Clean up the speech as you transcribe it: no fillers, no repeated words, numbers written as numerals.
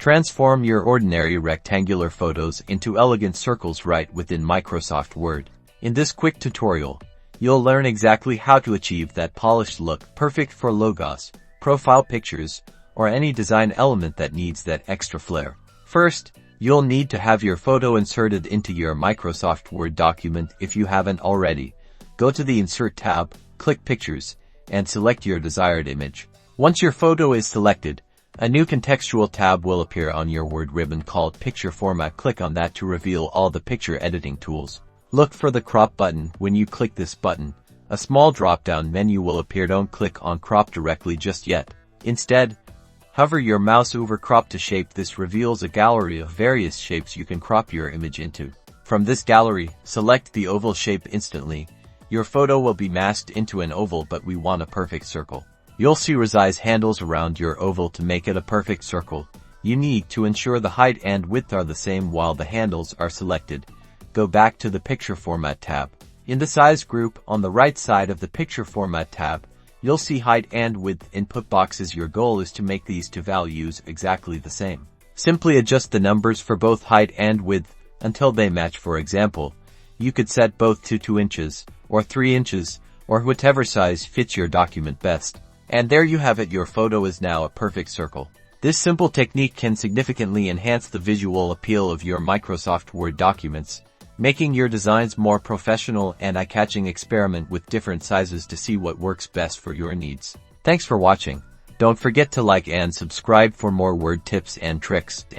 Transform your ordinary rectangular photos into elegant circles right within Microsoft Word. In this quick tutorial, you'll learn exactly how to achieve that polished look perfect for logos, profile pictures, or any design element that needs that extra flair. First, you'll need to have your photo inserted into your Microsoft Word document if you haven't already. Go to the Insert tab, click Pictures, and select your desired image. Once your photo is selected, a new contextual tab will appear on your Word ribbon called Picture Format. Click on that to reveal all the picture editing tools. Look for the Crop button. When you click this button, a small drop-down menu will appear. Don't click on Crop directly just yet. Instead, hover your mouse over Crop to Shape. This reveals a gallery of various shapes you can crop your image into. From this gallery, select the oval shape instantly. Your photo will be masked into an oval, but we want a perfect circle. You'll see Resize handles around your oval. To make it a perfect circle, you need to ensure the height and width are the same while the handles are selected. Go back to the Picture Format tab. In the Size group on the right side of the Picture Format tab, you'll see height and width input boxes. Your goal is to make these two values exactly the same. Simply adjust the numbers for both height and width until they match. For example, you could set both to 2 inches or 3 inches or whatever size fits your document best. And there you have it. Your photo is now a perfect circle. This simple technique can significantly enhance the visual appeal of your Microsoft Word documents, making your designs more professional and eye-catching. Experiment with different sizes to see what works best for your needs. Thanks for watching. Don't forget to like and subscribe for more Word tips and tricks.